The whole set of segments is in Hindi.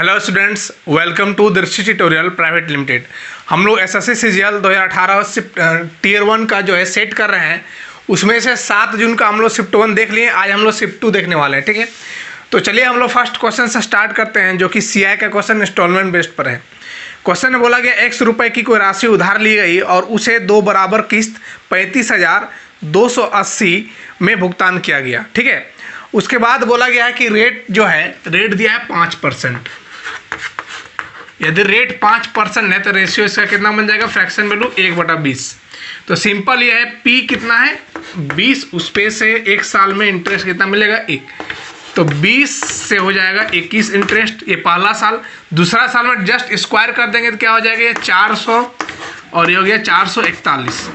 हेलो स्टूडेंट्स, वेलकम टू दृष्टि ट्यूटोरियल प्राइवेट लिमिटेड। हम लोग एसएससी सीजीएल 2018 शिफ्ट टियर 1 का जो है सेट कर रहे हैं। उसमें से 7 जून का हम लोग शिफ्ट 1 देख लिए। आज हम लोग शिफ्ट 2 देखने वाले हैं, ठीक है। तो चलिए हम लोग फर्स्ट क्वेश्चन से स्टार्ट करते हैं, जो कि सीआई का क्वेश्चन इंस्टॉलमेंट बेस्ड पर है। क्वेश्चन में बोला गया x रुपये की कोई राशि उधार ली गई और उसे 2 बराबर किस्त 35,280 में भुगतान किया गया, ठीक है। उसके बाद बोला गया है कि रेट जो है, रेट दिया है 5%। यदि रेट 5% है तो रेशियो इसका कितना बन जाएगा, फ्रैक्शन वैल्यू 1/20। तो सिंपल ये है, P कितना है 20, उस पे से 1 साल में इंटरेस्ट कितना मिलेगा 1, तो 20 से हो जाएगा 21 इंटरेस्ट, ये पहला साल। दूसरा साल में जस्ट स्क्वायर कर देंगे तो क्या हो जाएगा, ये 400 और ये हो गया 441।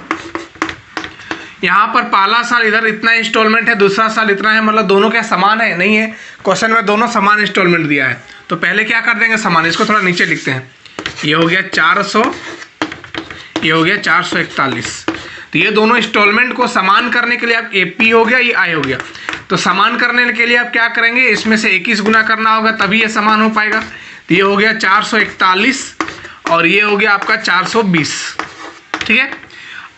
यहाँ पर पहला साल इधर इतना इंस्टॉलमेंट है, दूसरा साल इतना है, मतलब दोनों क्या समान है? नहीं है। क्वेश्चन में दोनों समान इंस्टॉलमेंट दिया है, तो पहले क्या कर देंगे, समान। इसको थोड़ा नीचे लिखते हैं। ये हो गया 400, ये हो गया 441। तो ये दोनों इंस्टॉलमेंट को समान करने के लिए आप AP हो गया, ये I हो गया। तो समान करने के लिए आप क्या करेंगे, इसमें से 21 गुना करना होगा, तभी ये समान हो पाएगा। तो ये हो गया 441 और ये हो गया आपका 420, ठीक है।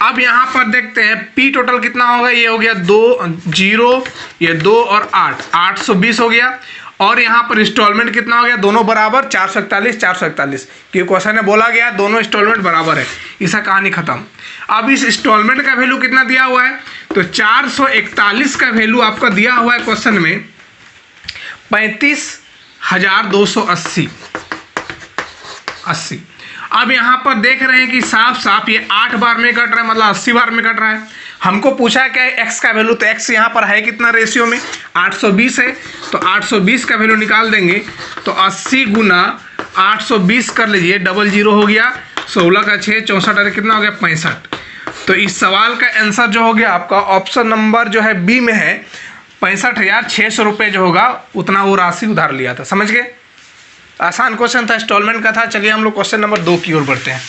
अब यहाँ पर देखते हैं P टोटल कितना होगा। ये हो गया 2 0, ये 2 और 8, 820 हो गया। और यहाँ पर इंस्टॉलमेंट कितना हो गया, दोनों बराबर 441 441, क्योंकि क्वेश्चन में बोला गया दोनों इंस्टॉलमेंट बराबर है। इसका कहानी खत्म। अब इस इंस्टॉलमेंट का वैल्यू कितना दिया हुआ है, तो 441 का वैल्यू आपका दिया हुआ है क्वेश्चन में 35,280। अब यहाँ पर देख रहे हैं कि साफ साफ ये 8 बार में कट रहा है, मतलब 80 बार में कट रहा है। हमको पूछा है क्या है x का वैल्यू, तो x यहाँ पर है कितना रेशियो में, 820 है। तो 820 का वैल्यू निकाल देंगे, तो 80 गुना 820 कर लीजिए, 00 हो गया, 16 का 6 64, कितना हो गया 65। तो इस सवाल का आंसर जो हो गया आपका ऑप्शन नंबर जो है B में है, 65,600 रुपये जो होगा उतना वो राशि उधार लिया था। समझ गए? आसान क्वेश्चन था, इंस्टॉलमेंट का था। चलिए हम लोग क्वेश्चन नंबर 2 की ओर बढ़ते हैं।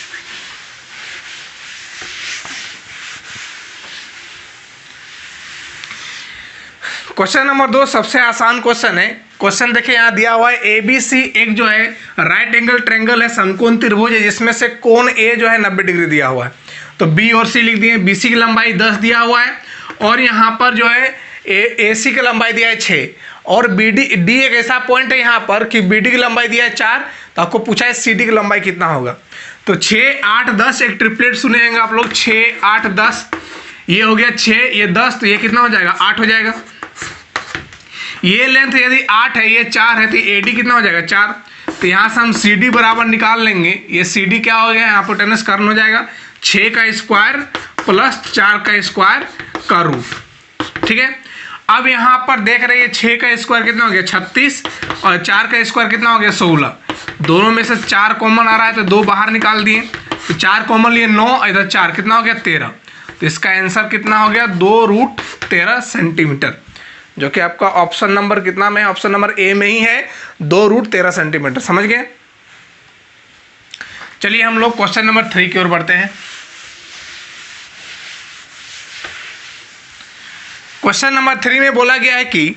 क्वेश्चन नंबर 2 सबसे आसान क्वेश्चन है। क्वेश्चन देखिए यहाँ दिया हुआ है ABC एक जो है राइट एंगल ट्रायंगल है, समकोण त्रिभुज है, जिसमें से कोण A जो है 90 डिग्री दिया हुआ है। तो B और C लिख दिए। BC की लंबाई 10 दिया हुआ है और यहाँ पर जो है AC की लंबाई दिया है 6 और D एक ऐसा पॉइंट है यहाँ पर कि BD की लंबाई दिया है 4। तो आपको पूछा है CD की लंबाई कितना होगा। तो 6 8 10 एक ट्रिपलेट सुनेंगे आप लोग, 6 8 10, ये हो गया 6, ये 10, तो ये कितना हो जाएगा 8 हो जाएगा। ये लेंथ यदि 8 है, ये 4 है, तो AD कितना हो जाएगा 4। तो यहाँ से हम CD बराबर निकाल लेंगे। ये CD क्या हो गया, यहाँ पर टेनस कर्न हो जाएगा 6 का स्क्वायर प्लस 4 का स्क्वायर का रूट, ठीक है। अब यहाँ पर देख रहे हैं 6 का स्क्वायर कितना हो गया 36 और 4 का स्क्वायर कितना हो गया 16। दोनों में से 4 कॉमन आ रहा है, तो 2 बाहर निकाल दिए। तो 4 कॉमन लिए 9, इधर 4 कितना हो गया 13। तो इसका आंसर कितना हो गया 2√13 सेंटीमीटर, जो कि आपका ऑप्शन नंबर कितना में है, ऑप्शन नंबर A में ही है, 2√13 सेंटीमीटर। समझ गए? चलिए हम लोग क्वेश्चन नंबर 3 की ओर बढ़ते हैं। क्वेश्चन नंबर 3 में बोला गया है कि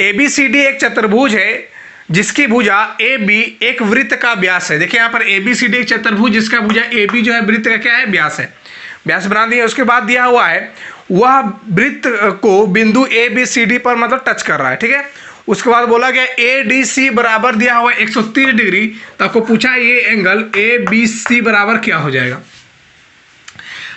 ABCD एक चतुर्भुज है जिसकी भुजा AB एक वृत्त का व्यास है। देखिए यहाँ पर ABCD एक चतुर्भुज जिसका भुजा AB जो है वृत्त का क्या है, व्यास है। व्यास बना दिया। उसके बाद दिया हुआ है वह वृत्त को बिंदु ABCD पर मतलब टच कर रहा है, ठीक है। उसके बाद बोला गया ADC बराबर दिया हुआ है 130 डिग्री। तो आपको पूछा है ये एंगल ABC बराबर क्या हो जाएगा।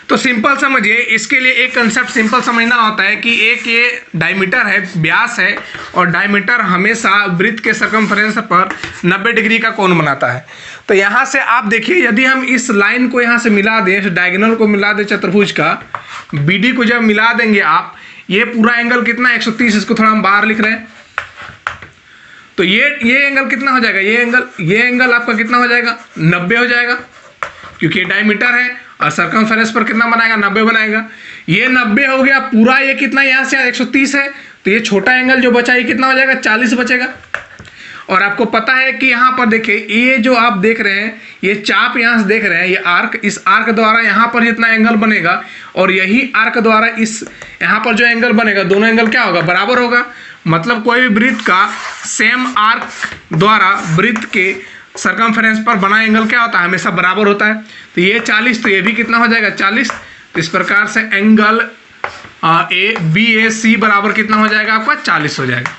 तो सिंपल समझिए, इसके लिए एक कंसेप्ट सिंपल समझना होता है कि एक ये डायमीटर है, व्यास है, और डायमीटर हमेशा वृत्त के सर्कमफ्रेंस पर 90 डिग्री का कोण बनाता है। तो यहाँ से आप देखिए, यदि हम इस लाइन को यहाँ से मिला दें, इस डायगोनल को मिला दें चतुर्भुज का, BD को जब मिला देंगे आप, ये पूरा एंगल कितना 130, इसको थोड़ा हम बाहर लिख रहे हैं। तो ये एंगल कितना हो जाएगा, ये एंगल आपका कितना हो जाएगा 90 हो जाएगा, क्योंकि ये डायमीटर है और सर्कमफ्रेंस पर कितना बनाएगा 90 बनाएगा। ये 90 हो गया पूरा, ये कितना यहाँ से 130 है, तो ये छोटा एंगल जो बचा ये कितना हो जाएगा 40 बचेगा। और आपको पता है कि यहाँ पर देखिए, ये जो आप देख रहे हैं, ये चाप यहाँ से देख रहे हैं, ये आर्क, इस आर्क द्वारा यहाँ पर जितना एंगल बनेगा और यही आर्क द्वारा इस यहाँ पर जो एंगल बनेगा, दोनों एंगल क्या होगा, बराबर होगा। मतलब कोई भी वृत्त का सेम आर्क द्वारा वृत्त के सरकमफ्रेंस पर बना एंगल क्या होता है, हमेशा बराबर होता है। तो ये 40, तो ये भी कितना हो जाएगा 40। तो इस प्रकार से एंगल BAC बराबर कितना हो जाएगा आपका 40 हो जाएगा,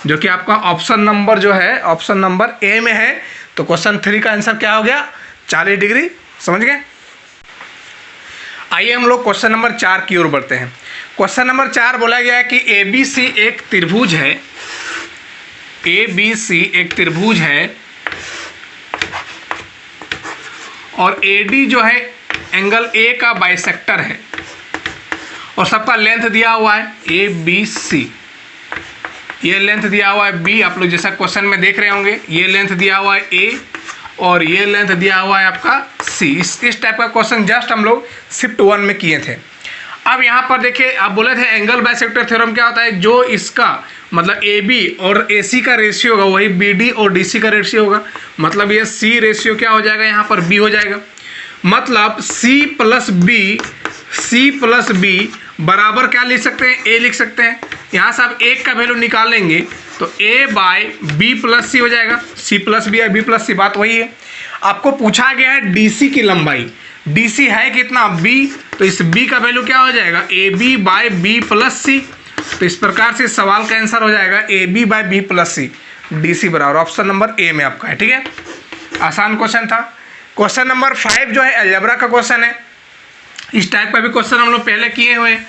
जो कि आपका ऑप्शन नंबर जो है ऑप्शन नंबर ए में है। तो क्वेश्चन 3 का आंसर क्या हो गया 40 डिग्री। समझ गए। आइए हम लोग क्वेश्चन नंबर 4 की ओर बढ़ते हैं। क्वेश्चन नंबर 4 बोला गया है कि ABC एक त्रिभुज है, ABC एक त्रिभुज है और AD जो है एंगल A का बाइसेक्टर है और सबका लेंथ दिया हुआ है ABC। ये लेंथ दिया हुआ है B, आप लोग जैसा क्वेश्चन में देख रहे होंगे, ये लेंथ दिया हुआ है A और ये लेंथ दिया हुआ है आपका C। इस टाइप का क्वेश्चन जस्ट हम लोग शिफ्ट 1 में किए थे। अब यहाँ पर देखिए, आप बोले थे एंगल बाइसेक्टर थ्योरम क्या होता है, जो इसका मतलब AB और AC का रेशियो होगा वही BD और DC का रेशियो होगा। मतलब ये C रेशियो क्या हो जाएगा, यहाँ पर B हो जाएगा। मतलब C प्लस B बराबर क्या लिख सकते हैं, A लिख सकते हैं। यहाँ से आप एक का वैल्यू निकाल लेंगे तो A by B plus C हो जाएगा। C प्लस B है B प्लस C, बात वही है। आपको पूछा गया है DC की लंबाई, DC है कितना B, तो इस B का वैल्यू क्या हो जाएगा AB by B plus C। तो इस प्रकार से सवाल का आंसर हो जाएगा AB by B plus C, DC बराबर ऑप्शन नंबर ए में आपका है। ठीक है, आसान क्वेश्चन था। क्वेश्चन नंबर 5 जो है अलजेब्रा का क्वेश्चन है। इस टाइप का भी क्वेश्चन हम लोग पहले किए हुए हैं।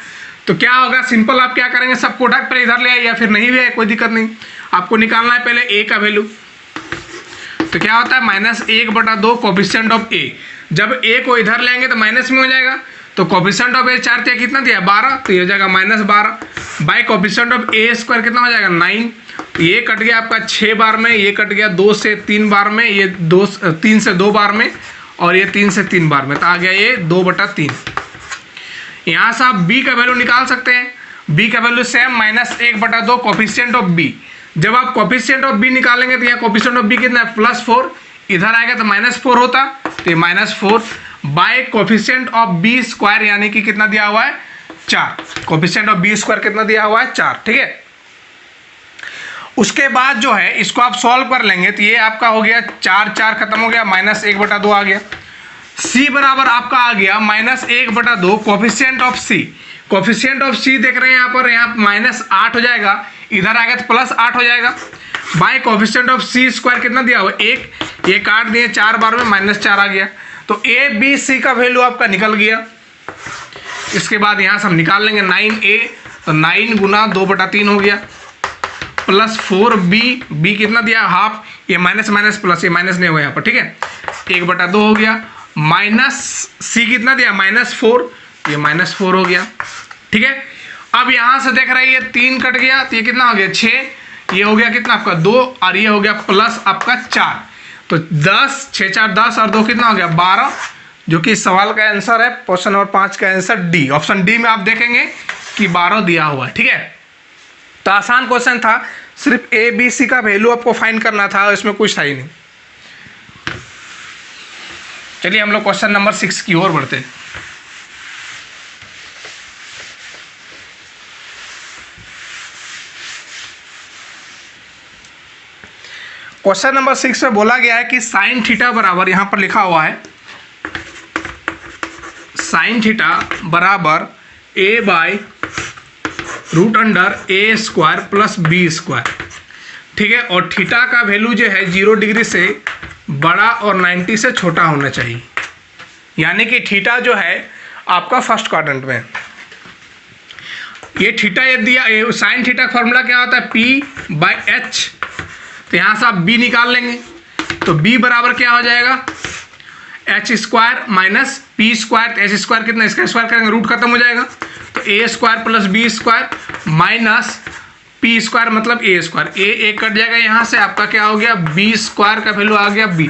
तो क्या होगा, सिंपल आप क्या करेंगे, सब प्रोडक्ट पर इधर ले आए या फिर नहीं भी है कोई दिक्कत नहीं, आपको निकालना है पहले A का वैल्यू। तो क्या होता है -1/2 कोफिशिएंट ऑफ A। जब A को इधर लेंगे तो माइनस में हो जाएगा, तो कोफिशिएंट ऑफ A 4 दिया, कितना दिया 12, तो ये हो जाएगा -12 bye coefficient of A square कितना हो जाएगा 9। ये कट गया आपका 6 बार में, ये कट गया 2 से 3 बार में, ये 3 से 2 बार में और ये 3 से 3 बार में, तो आ गया ये 2/3। यहाँ से आप B का वैल्यू निकाल सकते हैं। B का value same -1/2 coefficient of B। जब आप कोफिशिएंट ऑफ B निकालेंगे तो यहाँ कोफिशिएंट ऑफ B कितना है +4, इधर आएगा तो -4 होता, तो ये -4 bye coefficient of B square, यानी कि कितना दिया हुआ है 4। कोफिशिएंट ऑफ B स्क्वायर कितना दिया हुआ है 4। ठीक है, उसके बाद जो है इसको आप सॉल्व कर लेंगे तो ये आपका हो गया 4 खत्म हो गया, -1/2 आ गया। C बराबर आपका आ गया -1/2 coefficient of C। Coefficient of C देख रहे हैं यहाँ पर, यहाँ -8 हो जाएगा, इधर आएगा तो +8 हो जाएगा bye coefficient of C square कितना दिया हुआ 1, ये काट दिए 4 बार में -4 आ गया। तो ABC का वैल्यू आपका निकल गया। इसके बाद यहाँ से हम निकाल लेंगे 9A, तो 9 गुना 2/3 हो गया, +4B, B कितना दिया हाफ, ये माइनस माइनस प्लस, ये माइनस नहीं होगा यहाँ पर। ठीक है, 1/2 हो गया, -C कितना दिया -4, ये -4 हो गया। ठीक है, अब यहाँ से देख रहे हैं ये 3 कट गया, तो ये कितना हो गया 6, ये हो गया कितना आपका 2 और ये हो गया प्लस आपका 4, तो 10, 6 4 10 और 2 कितना हो गया 12, जो कि इस सवाल का आंसर है। क्वेश्चन नंबर 5 का आंसर डी, ऑप्शन डी में आप देखेंगे कि 12 दिया हुआ है। ठीक है, तो आसान क्वेश्चन था, सिर्फ ABC का वैल्यू आपको फाइंड करना था, इसमें कुछ था ही नहीं। चलिए हम लोग क्वेश्चन नंबर 6 की ओर बढ़ते हैं। क्वेश्चन नंबर 6 में बोला गया है कि साइन थीटा बराबर, यहां पर लिखा हुआ है साइन थीटा बराबर a/√A² प्लस B²। ठीक है, और थीटा का वैल्यू जो है 0 डिग्री से बड़ा और 90 से छोटा होना चाहिए, यानी कि थीटा जो है आपका फर्स्ट क्वाड्रेंट में। ये थीटा ये दिया, साइन थीटा का फॉर्मूला क्या होता है P/H। तो यहाँ से आप B निकाल लेंगे, तो B बराबर क्या हो जाएगा H² माइनस P², तो H² कितना, इसका स्क्वायर करेंगे रूट खत्म हो जाएगा, तो A² plus B² minus P² मतलब A², A कट जाएगा, यहाँ से आपका क्या हो गया B² का वैल्यू आ गया B।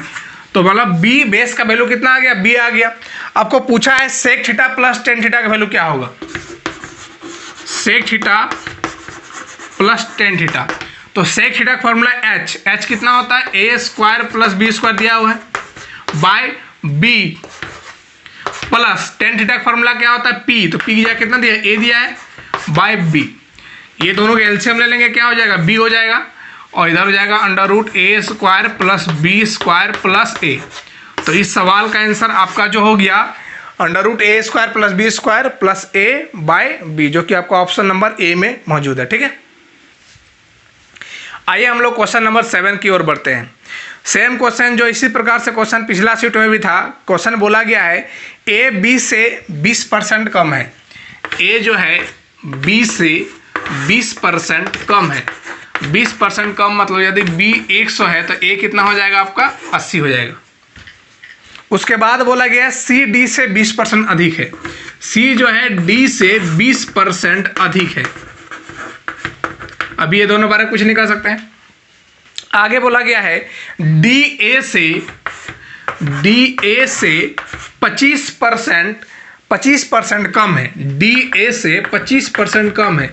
तो मतलब B बेस का वैल्यू कितना आ गया B आ गया। आपको पूछा है sec theta plus tan theta का वैल्यू क्या होगा, sec theta plus tan theta. तो सेक थीटा का फॉर्मूला H कितना होता है A² प्लस B² दिया हुआ है by B plus tan theta का फॉर्मूला क्या होता है P, तो P की जगह कितना दिया है A दिया है बाय B। ये दोनों के एलसीएम ले लेंगे, क्या हो जाएगा, b हो जाएगा, और इधर हो जाएगा √a² plus b² plus a। तो इस सवाल का आंसर आपका जो हो गया √a² plus b² plus a/b, जो कि आपका ऑप्शन नंबर ए में मौजूद है। ठीक है, आइए हम लोग क्वेश्चन नंबर 7 की ओर बढ़ते हैं। सेम क्वेश्चन जो इसी प्रकार से क्वेश्चन पिछला शीट में भी था। क्वेश्चन बोला गया है ए बी से 20% कम है। ए जो है बी से 20% कम है। 20% कम मतलब यदि बी 100 है तो ए कितना हो जाएगा आपका, 80 हो जाएगा। उसके बाद बोला गया सी डी से 20% अधिक है। सी जो है डी से 20% अधिक है। अभी ये दोनों बारे में कुछ नहीं कर सकते हैं। आगे बोला गया है डी ए से 25% कम है। डी ए से 25% कम है।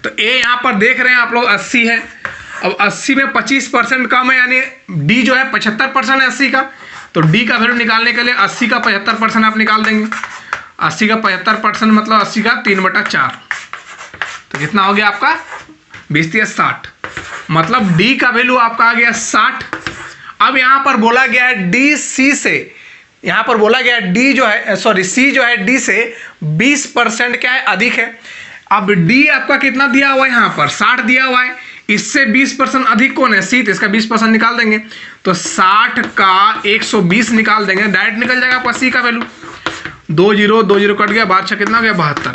तो ए यहाँ पर देख रहे हैं आप लोग 80 है। अब 80 में 25% कम है, यानी डी जो है 75% है 80 का। तो डी का वैल्यू निकालने के लिए 80 का 75% आप निकाल देंगे। 80 का 75% मतलब 80 का 3/4। तो कितना हो गया आपका, 20×60, मतलब डी का वैल्यू आपका आ गया 60। अब यहां पर बोला गया है डी सी से, यहां पर बोला गया है डी जो है सी जो है डी से 20% क्या है, अधिक है। अब डी आपका कितना दिया हुआ है, यहां पर 60 दिया हुआ है। इससे 20% अधिक कौन है, सी। तो इसका 20% निकाल देंगे तो 60 का 120 निकाल देंगे, डायरेक्ट निकल जाएगा आपका सी का वैल्यू। 2 0 2 0 कट गया, 12 कितना हो गया, 72।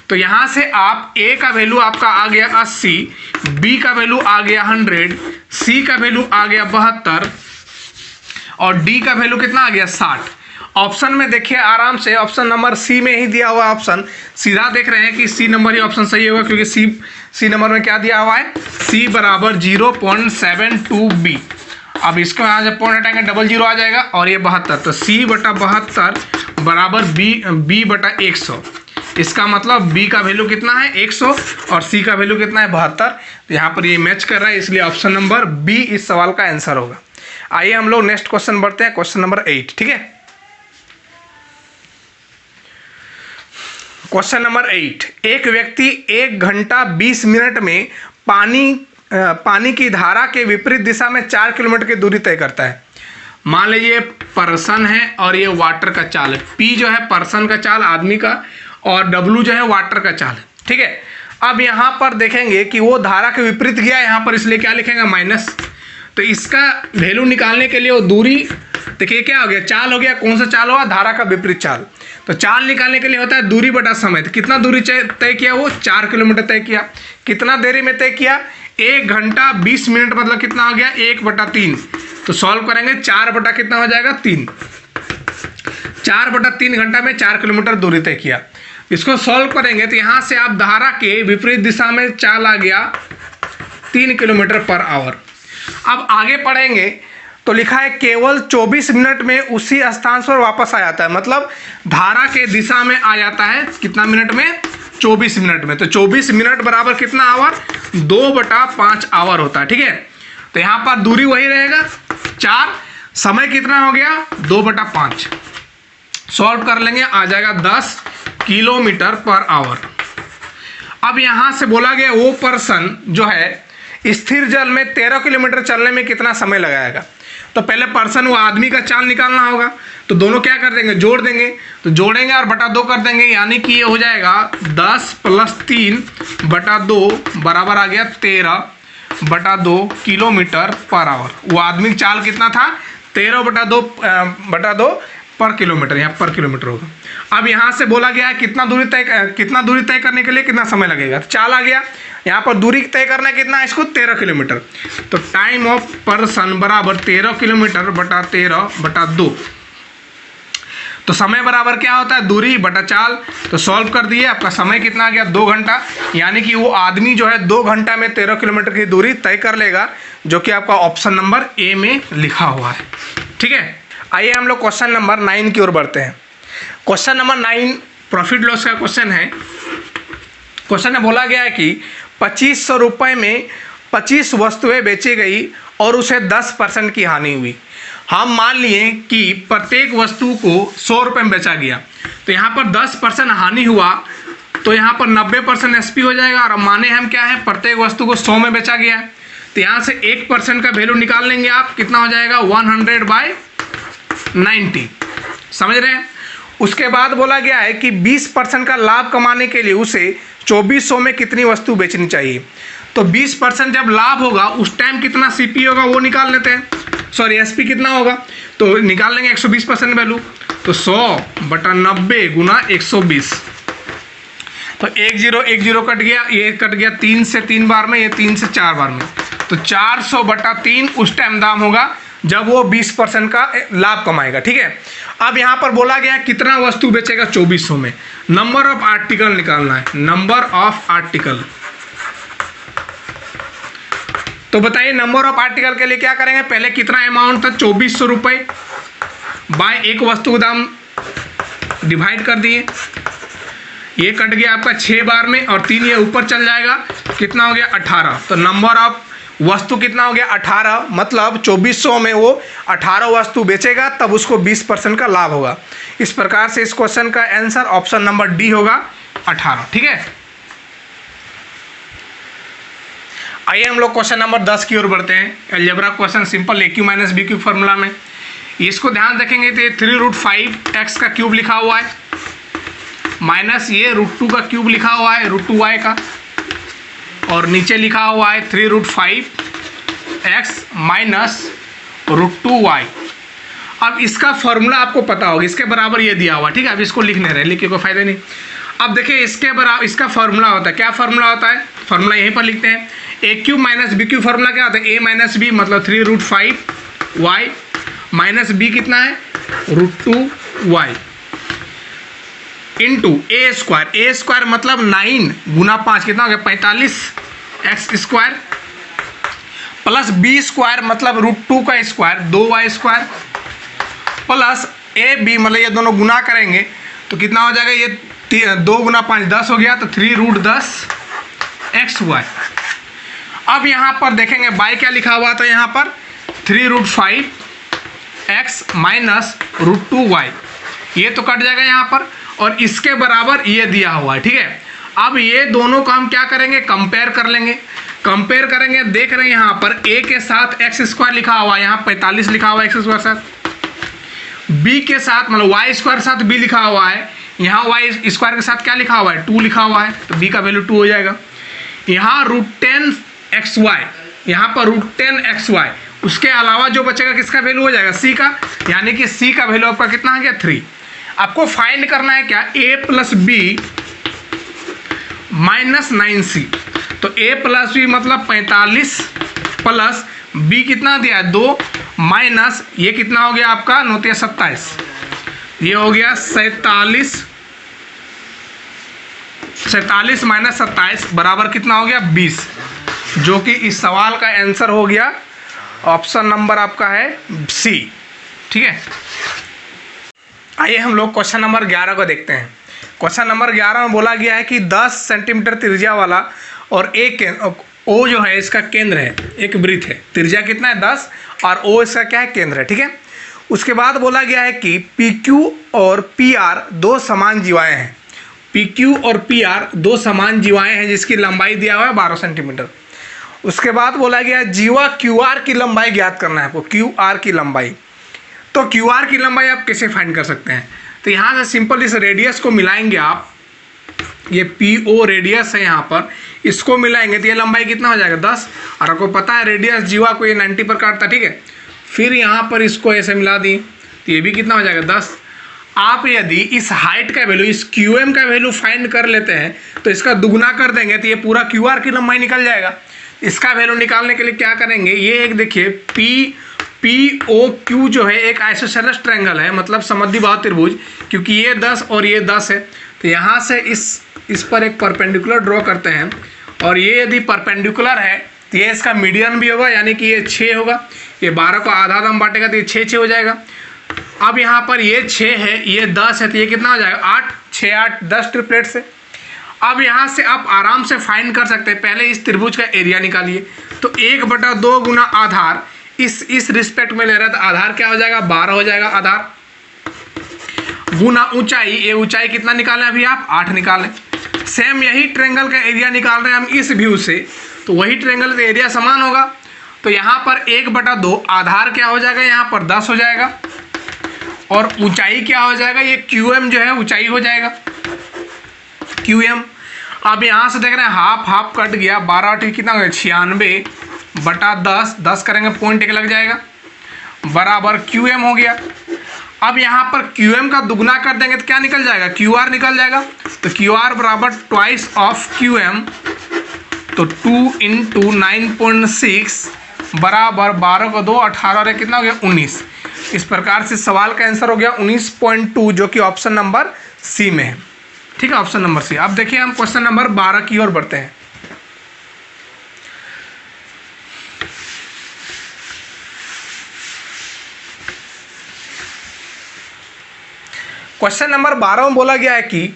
तो यहां से आप ए का वैल्यू आपका आ गया 80, बी का वैल्यू आ गया 100, सी का वैल्यू आ गया 72 और डी का वैल्यू कितना आ गया, 60। ऑप्शन में देखिए आराम से, ऑप्शन नंबर सी में ही दिया हुआ ऑप्शन, सीधा देख रहे हैं कि सी नंबर ही ऑप्शन सही होगा, क्योंकि सी नंबर में क्या दिया हुआ है, सी बराबर 0.72b। अब इसको यहाँ जब पॉइंट हटाएंगे 00 आ जाएगा और ये 72। तो c/72 बराबर b/100। इसका मतलब b का वैल्यू कितना है, 100 और c का वैल्यू कितना है, 72। तो यहाँ पर ये मैच कर रहा है, इसलिए ऑप्शन नंबर बी इस सवाल का आंसर होगा। आइए हम लोग नेक्स्ट क्वेश्चन बढ़ते हैं, क्वेश्चन नंबर 8। ठीक है, क्वेश्चन नंबर 8। एक व्यक्ति 1 घंटा 20 मिनट में पानी की धारा के विपरीत दिशा में 4 किलोमीटर की दूरी तय करता है। मान लीजिए पर्सन है और ये वाटर का चाल है। पी जो है पर्सन का चाल, आदमी का, और डब्लू जो है वाटर का चाल है। ठीक है, अब यहाँ पर देखेंगे कि वो धारा के विपरीत गया यहाँ पर, इसलिए क्या लिखेंगे, माइनस। तो इसका वैल्यू निकालने के लिए वो दूरी, देखिए क्या हो गया, चाल हो गया। कौन सा चाल हुआ, धारा का विपरीत चाल। तो चाल निकालने के लिए होता है दूरी बटा समय। तो कितना दूरी तय किया, वो 4 किलोमीटर तय किया। कितना देरी में तय किया, 1 घंटा 20 मिनट, मतलब कितना हो गया, 1/3। तो सॉल्व करेंगे, 4 बटा कितना हो जाएगा, 3। 4/3 घंटा में 4 किलोमीटर दूरी तय किया। इसको सॉल्व करेंगे तो यहाँ से आप धारा के विपरीत दिशा में चाल आ गया 3 किलोमीटर पर आवर। अब आगे पढ़ेंगे तो लिखा है केवल 24 मिनट में उसी स्थान पर वापस आ जाता है। मतलब धारा के दिशा में आ जाता है कितना मिनट में, 24 मिनट में। तो 24 मिनट बराबर कितना आवर, 2/5 आवर होता है। ठीक है, तो यहाँ पर दूरी वही रहेगा 4, समय कितना हो गया, 2/5। सॉल्व कर लेंगे, आ जाएगा 10 किलोमीटर पर आवर। अब यहां से बोला गया वो पर्सन जो है स्थिर जल में 13 किलोमीटर चलने में कितना समय लगाएगा। तो पहले पर्सन, वो आदमी का चाल निकालना होगा। तो दोनों क्या कर देंगे, जोड़ देंगे। तो जोड़ेंगे और बटा 2 कर देंगे, यानी कि ये हो जाएगा 10 + 3/2 बराबर आ गया 13/2 किलोमीटर पर आवर। वो आदमी की चाल कितना था, 13/2 पर किलोमीटर, यहाँ पर किलोमीटर होगा। अब यहाँ से बोला गया है कितना दूरी तय करने के लिए कितना समय लगेगा। तो चाल आ गया, यहाँ पर दूरी तय करना है कितना, इसको 13 किलोमीटर। तो टाइम ऑफ पर्सन बराबर 13 किलोमीटर बटा 13/2। तो समय बराबर क्या होता है, दूरी बटा चाल। तो सॉल्व कर दिए, आपका समय कितना आ गया, 2 घंटा। यानी कि वो आदमी जो है 2 घंटा में 13 किलोमीटर की दूरी तय कर लेगा, जो कि आपका ऑप्शन नंबर ए में लिखा हुआ है। ठीक है, आइए हम लोग क्वेश्चन नंबर 9 की ओर बढ़ते हैं। क्वेश्चन नंबर 9 प्रॉफिट लॉस का क्वेश्चन है। क्वेश्चन में बोला गया है कि 2500 रुपये में 25 वस्तुएं बेची गई और उसे 10% की हानि हुई। हम मान लिए कि प्रत्येक वस्तु को 100 रुपये में बेचा गया, तो यहाँ पर 10% हानि हुआ तो यहाँ पर 90% SP हो जाएगा। और माने हम क्या है, प्रत्येक वस्तु को 100 में बेचा गया है, तो यहाँ से 1% का वैल्यू निकाल लेंगे आप, कितना हो जाएगा 100/90, समझ रहे हैं। उसके बाद बोला गया है कि 20% का लाभ कमाने के लिए उसे 2400 में कितनी वस्तु बेचनी चाहिए। तो 20% जब लाभ होगा उस टाइम कितना CP होगा वो निकाल लेते हैं, सॉरी SP कितना होगा, तो निकाल लेंगे 120% वैल्यू, तो 100/90 गुना 120, तो 10 कट गया, ये कट गया 3 से 3 बार में, ये 3 से 4 बार में, तो 400/3 उस टाइम दाम होगा जब वो 20% का लाभ कमाएगा, ठीक है। अब यहाँ पर बोला गया कितना वस्तु बेचेगा 2400 में, नंबर ऑफ आर्टिकल निकालना है, नंबर ऑफ आर्टिकल। तो बताइए नंबर ऑफ आर्टिकल के लिए क्या करेंगे, पहले कितना अमाउंट था 2400 रुपये बाय एक वस्तु का दाम डिवाइड कर दिए, ये कट गया आपका 6 बार में और 3 ये ऊपर चल जाएगा, कितना हो गया 18। तो नंबर ऑफ वस्तु कितना हो गया 18, मतलब 2400 में वो 18 वस्तु बेचेगा, तब उसको 20% का लाभ होगा। इस प्रकार से इस क्वेश्चन का आंसर ऑप्शन नंबर डी होगा 18, ठीक है। आइए हम लोग क्वेश्चन नंबर 10 की ओर बढ़ते हैं। Algebra question simple AQ minus BQ formula में, इसको ध्यान रखेंगे तो 3√5x का क्यूब लिखा हुआ है, माइनस ये √2 का क्यूब लिखा हुआ है √2y का, और नीचे लिखा हुआ है 3√5x माइनस √2y। अब इसका फॉर्मूला आपको पता होगा, इसके बराबर ये दिया हुआ, ठीक है। अब इसको लिख नहीं रहे, लिख के कोई फायदा नहीं। अब देखिए इसके बराबर इसका फॉर्मूला होता है, क्या फॉर्मूला होता है, फॉर्मूला यहीं पर लिखते हैं। AQ माइनस BQ फॉर्मूला क्या होता है, A माइनस B मतलब 3√5y माइनस B कितना है √2y इंटू ए स्क्वायर मतलब 9 गुना 5 कितना हो गया 45x² प्लस B स्क्वायर मतलब √2 का square 2y square plus AB मतलब ये दोनों गुना करेंगे तो कितना हो जाएगा, ये 2 गुना 5 10 हो गया, तो 3√10xy। अब यहाँ पर देखेंगे y क्या लिखा हुआ था, यहाँ पर 3√5x माइनस √2y, ये तो कट जाएगा यहाँ पर, और इसके बराबर ये दिया हुआ है, ठीक है। अब ये दोनों को हम क्या करेंगे, कंपेयर कर लेंगे। कंपेयर करेंगे, देख रहे हैं यहाँ पर a के साथ x² लिखा हुआ है, यहाँ 45 लिखा हुआ है x² साथ, b के साथ मतलब y² साथ b लिखा हुआ है, यहाँ y² के साथ क्या लिखा हुआ है 2 लिखा हुआ है, तो b का वैल्यू 2 हो जाएगा। यहाँ √10xy, यहाँ पर √10xy, उसके अलावा जो बचेगा किसका वैल्यू हो जाएगा c का, यानी कि c का वैल्यू आपका कितना आ गया 3। आपको फाइंड करना है क्या, a plus b minus 9c, तो a प्लस b मतलब 45 प्लस b कितना दिया है 2 माइनस ये कितना हो गया आपका 9 27, ये हो गया 47 माइनस 27 बराबर कितना हो गया 20, जो कि इस सवाल का आंसर हो गया ऑप्शन नंबर आपका है C, ठीक है। आइए हम लोग क्वेश्चन नंबर 11 को देखते हैं। क्वेश्चन नंबर 11 में बोला गया है कि 10 सेंटीमीटर त्रिज्या वाला और एक O जो है इसका केंद्र है, एक वृत्त है, त्रिज्या कितना है 10 और O इसका क्या है केंद्र है, ठीक है। उसके बाद बोला गया है कि PQ और PR दो समान जीवाएं हैं, PQ और PR दो समान जीवाएं हैं जिसकी लंबाई दिया हुआ है 12 सेंटीमीटर। उसके बाद बोला गया है जीवा QR की लंबाई ज्ञात करना है आपको, QR की लंबाई। तो QR की लंबाई आप कैसे फाइंड कर सकते हैं, तो यहाँ से सिंपल इस रेडियस को मिलाएंगे आप, ये PO रेडियस है यहाँ पर, इसको मिलाएंगे तो ये लंबाई कितना हो जाएगा 10, और आपको पता है रेडियस जीवा को ये 90 पर काटता, ठीक है। फिर यहाँ पर इसको ऐसे मिला दी तो ये भी कितना हो जाएगा 10। आप यदि इस हाइट का वैल्यू, इस QM का वैल्यू फाइंड कर लेते हैं तो इसका दुगना कर देंगे तो ये पूरा QR की लंबाई निकल जाएगा। इसका वैल्यू निकालने के लिए क्या करेंगे, ये एक देखिए POQ जो है एक आइसोसेलेस ट्रायंगल है, मतलब समद्विबाहु त्रिभुज, क्योंकि ये 10 और ये 10 है, तो यहाँ से इस पर एक परपेंडिकुलर ड्रॉ करते हैं, और ये यदि परपेंडिकुलर है तो ये इसका मीडियन भी होगा, यानी कि ये 6 होगा, ये 12 को आधा आधा बांटेगा तो ये 6 हो जाएगा। अब यहाँ पर ये 6 है, ये 10 है, तो ये कितना हो जाएगा 8, 6 8 10 ट्रिपलेट से। अब यहाँ से आप आराम से फाइंड कर सकते हैं, पहले इस त्रिभुज का एरिया निकालिए, तो 1/2 गुना आधार इस रिस्पेक्ट में ले रहा है, तो आधार क्या हो जाएगा 12 हो जाएगा आधार, गुना ऊंचाई, ये ऊंचाई कितना निकालें अभी आप 8 निकालें, सेम यही ट्रायंगल का एरिया निकाल रहे हैं हम इस व्यू से, तो वही ट्रायंगल का एरिया समान होगा। तो यहाँ पर 1/2 आधार क्या हो जाएगा, यहाँ पर 10 हो जाएगा, और ऊंचाई क्या हो जाएगा, ये QM जो है ऊंचाई हो जाएगा, QM। अब यहाँ से देख रहे हैं हाफ हाफ कट गया, 12 कितना हो गया 96/10, 10 करेंगे 0.1 लग जाएगा, बराबर QM हो गया। अब यहाँ पर QM का दुगना कर देंगे तो क्या निकल जाएगा, QR निकल जाएगा। तो QR बराबर ट्वाइस ऑफ QM, तो 2 × 9.6 बराबर 12 को 2 18 और कितना हो गया 19। इस प्रकार से सवाल का आंसर हो गया 19.2, जो कि ऑप्शन नंबर सी में है। ठीक है, ऑप्शन नंबर सी। अब देखिए हम क्वेश्चन नंबर 12 की ओर बढ़ते हैं। क्वेश्चन नंबर 12 में बोला गया है कि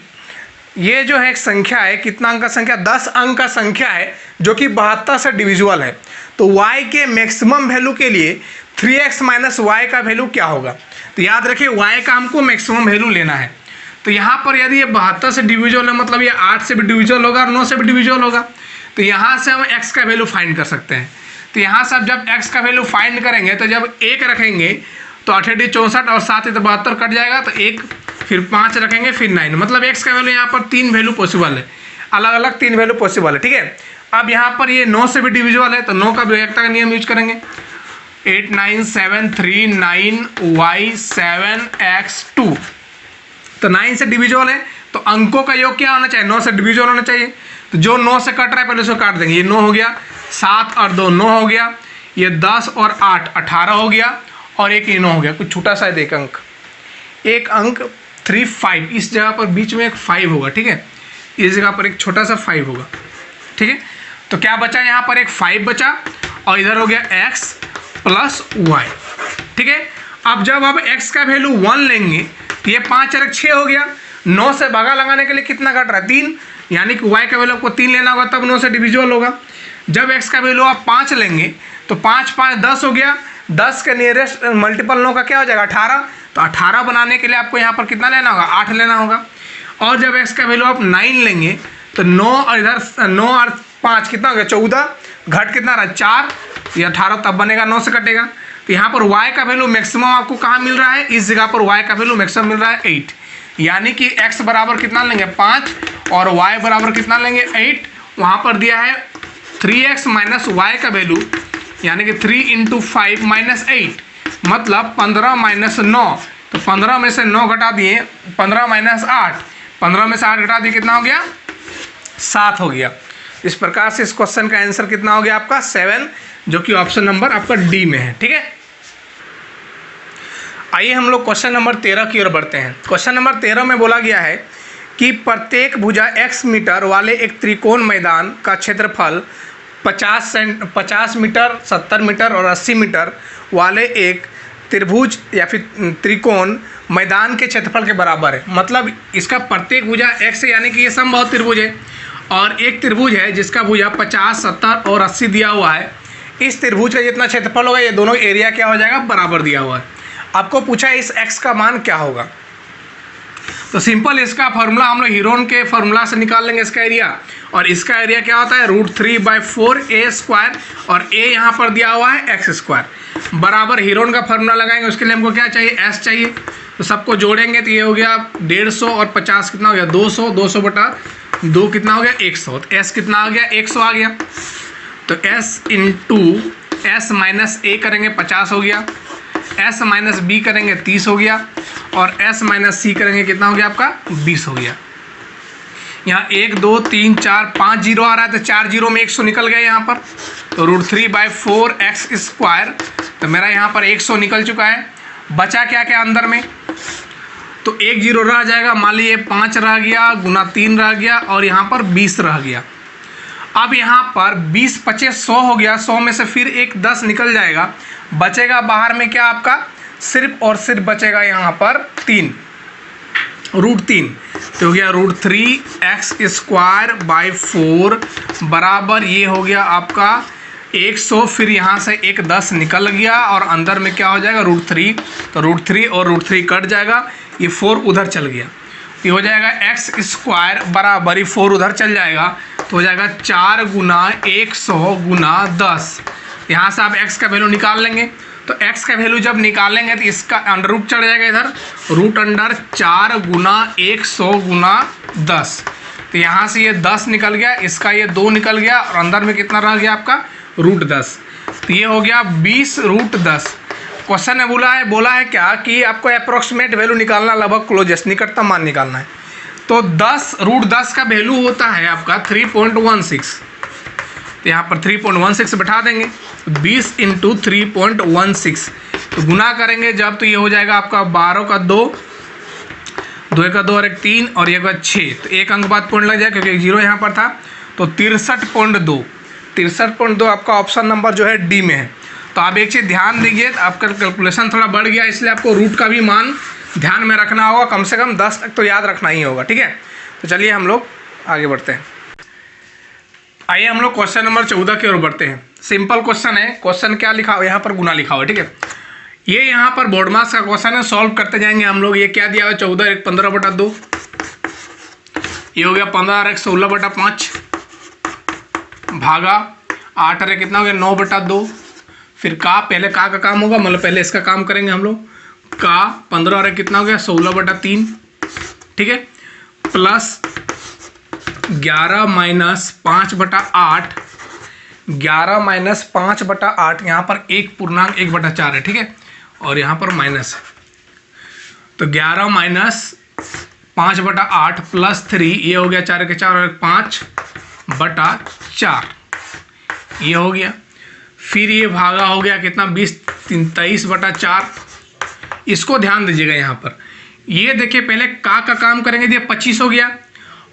ये जो है एक संख्या है, कितना अंक का संख्या, 10 अंक का संख्या है, जो कि 72 से डिविजिबल है। तो y के मैक्सिमम वैल्यू के लिए 3x - y का वैल्यू क्या होगा। तो याद रखिए y का हमको मैक्सिमम वैल्यू लेना है। तो यहाँ पर यदि ये 72 से डिविजिबल है, मतलब ये 8 से भी डिविजिबल होगा और 9 से भी डिविजिबल होगा। तो यहाँ से हम x का वैल्यू फाइंड कर सकते हैं। तो यहाँ से अब जब x का वैल्यू फाइंड करेंगे, तो जब 1 रखेंगे तो 8 × 64 और 7 × 72 कट जाएगा, तो 1 फिर 5 रखेंगे फिर 9, मतलब x का वैल्यू यहाँ पर 3 वैल्यू पॉसिबल है, अलग अलग 3 वैल्यू पॉसिबल है। ठीक है, अब यहाँ पर ये 9 से भी डिविजिबल है, तो 9 का विवेकता का नियम यूज करेंगे, 8 9 7 3 9 y 7x2। तो 9 से डिविजिबल है, तो अंकों का योग क्या होना चाहिए, 9 से डिविजिबल होना चाहिए। तो जो 9 से कट रहा है पहले उसको काट देंगे, ये 9 हो गया, 7 और 2 9 हो गया, ये 10 और 8 18 हो गया, और एक ये 9 हो गया, कुछ छोटा सा एक अंक 3 5, इस जगह पर बीच में एक 5 होगा। ठीक है, इस जगह पर एक छोटा सा 5 होगा। ठीक है, तो क्या बचा, यहाँ पर एक 5 बचा, और इधर हो गया x + y। ठीक है, अब जब अब x का वैल्यू 1 लेंगे तो ये 5 और 6 हो गया, 9 से भागा लगाने के लिए कितना कट रहा है 3, यानी कि y का वैल्यू आपको 3 लेना होगा, तब 9 से डिविजिबल होगा। जब x का वैल्यू आप 5 लेंगे तो 5 5 10 हो गया, 10 के नियरेस्ट मल्टीपल 9 का क्या हो जाएगा 18। तो 18 बनाने के लिए आपको यहाँ पर कितना लेना होगा, 8 लेना होगा। और जब x का वैल्यू आप 9 लेंगे तो 9 और इधर 9 और 5 कितना हो गया 14, घट कितना रहा 4, ये 18 तब बनेगा, 9 से कटेगा। तो यहाँ पर y का वैल्यू मैक्सिमम आपको कहाँ मिल रहा है, इस जगह पर y का वैल्यू मैक्सिमम मिल रहा है 8, यानी कि x बराबर कितना लेंगे 5 और y बराबर कितना लेंगे 8। वहाँ पर दिया है 3x - y का वैल्यू, यानी कि 3 × 5 - 8, मतलब 15 - 9। तो 15 में से 9 घटा दिए, 15 - 8, 15 में से 8 घटा दिए, कितना हो गया 7 हो गया। इस प्रकार से इस क्वेश्चन का आंसर कितना हो गया आपका 7, जो कि ऑप्शन नंबर आपका डी में है। ठीक है, आइए हम लोग क्वेश्चन नंबर 13 की ओर बढ़ते हैं। क्वेश्चन नंबर 13 में बोला गया है कि प्रत्येक भुजा x मीटर वाले एक त्रिकोण मैदान का क्षेत्रफल 50 मीटर, 70 मीटर और 80 मीटर वाले एक त्रिभुज या फिर त्रिकोण मैदान के क्षेत्रफल के बराबर है। मतलब इसका प्रत्येक भुजा x है, यानी कि ये समबाहु त्रिभुज है, और एक त्रिभुज है जिसका भुजा 50 70 और 80 दिया हुआ है। इस त्रिभुज का जितना क्षेत्रफल होगा, ये दोनों एरिया क्या हो जाएगा बराबर दिया हुआ है। आपको पूछा है इस x का मान क्या होगा। तो सिंपल इसका फॉर्मूला हम लोग हीरोन के फॉर्मूला से निकाल लेंगे इसका एरिया, और इसका एरिया क्या होता है √3/4 a², और a यहाँ पर दिया हुआ है x² बराबर हीरोन का फॉर्मूला लगाएंगे। उसके लिए हमको क्या चाहिए, s चाहिए। तो सबको जोड़ेंगे तो ये हो गया 150 और 50 कितना हो गया 200, 200/2 कितना हो गया 100। तो s कितना आ गया 100 आ गया। तो s × s - a करेंगे 50 हो गया, s - b करेंगे 30 हो गया, और s - c करेंगे कितना हो गया आपका 20 हो गया। यहाँ 1 2 3 4 5 जीरो आ रहा है, तो 4 जीरो में 100 निकल गया यहाँ पर। तो √3/4 x², तो मेरा यहाँ पर 100 निकल चुका है। बचा क्या क्या अंदर में, तो 1 जीरो रह जाएगा, मान लीजिए 5 रह गया, गुना 3 रह गया, और यहाँ पर 20 रह गया। अब यहाँ पर 20 × 25 100 हो गया, 100 में से फिर एक 10 निकल जाएगा, बचेगा बाहर में क्या आपका सिर्फ और सिर्फ बचेगा यहाँ पर 3, √3। तो हो गया √3x²/4 बराबर ये हो गया आपका 100, फिर यहाँ से एक 10 निकल गया, और अंदर में क्या हो जाएगा √3। तो √3 और √3 कट जाएगा, ये 4 उधर चल गया, तो ये हो जाएगा एक्स स्क्वायर बराबर ही 4 उधर चल जाएगा तो हो जाएगा 4 गुना 100 गुना 10। यहाँ से आप x का वैल्यू निकाल लेंगे। तो x का वैल्यू जब निकालेंगे तो इसका अंडर रूट चढ़ जाएगा इधर, रूट अंडर 4 गुना 100 गुना 10। तो यहाँ से ये 10 निकल गया, इसका ये 2 निकल गया और अंदर में कितना रह गया आपका रूट 10। तो ये हो गया 20 रूट 10। क्वेश्चन ने बोला है क्या कि आपको अप्रोक्सीमेट वैल्यू निकालना, लगभग क्लोजेस्ट निकटतम मान निकालना है। तो 10 रूट 10 का वैल्यू होता है आपका 3.16। तो यहाँ पर 3.16 बैठा देंगे, 20 इंटू 3.16 तो गुना करेंगे जब तो ये हो जाएगा आपका 12 का 2, 2 का 2 और 1 3 और 1 का 6। तो एक अंक बाद पॉइंट लग जाए क्योंकि 0 यहाँ पर था। तो 63.2 आपका ऑप्शन नंबर जो है डी में है। तो आप एक चीज़ ध्यान दीजिए, आपका कैलकुलेशन थोड़ा बढ़ गया इसलिए आपको रूट का भी मान ध्यान में रखना होगा, कम से कम 10 तक तो याद रखना ही होगा, ठीक है। तो चलिए हम लोग आगे बढ़ते हैं। आइए हम लोग क्वेश्चन नंबर 14 की ओर बढ़ते हैं। सिंपल क्वेश्चन है। क्वेश्चन क्या लिखा हुआ है, यहाँ पर गुना लिखा हुआ है, ठीक है। ये यहाँ पर बोर्ड मार्क्स का क्वेश्चन है, सॉल्व करते जाएंगे हम लोग। ये क्या दिया हुआ है, 14 1 15/2, ये हो गया 15 और 1 16/5 भागा 8 और 1 कितना हो गया 9/2। फिर का पहले का काम होगा, मतलब पहले इसका काम करेंगे हम लोग। का 15 और 1 कितना हो गया 16/3, ठीक है, प्लस 11 माइनस 5/8, 11 माइनस 5/8, यहाँ पर 1 पूर्णांक 1/4 है, ठीक है, और यहाँ पर माइनस है। तो 11 माइनस 5/8 प्लस 3, ये हो गया 4 के 4 और 5/4, ये हो गया। फिर ये भागा हो गया कितना 23/4। इसको ध्यान दीजिएगा यहाँ पर, ये देखिए पहले का काम करेंगे, ये 25 हो गया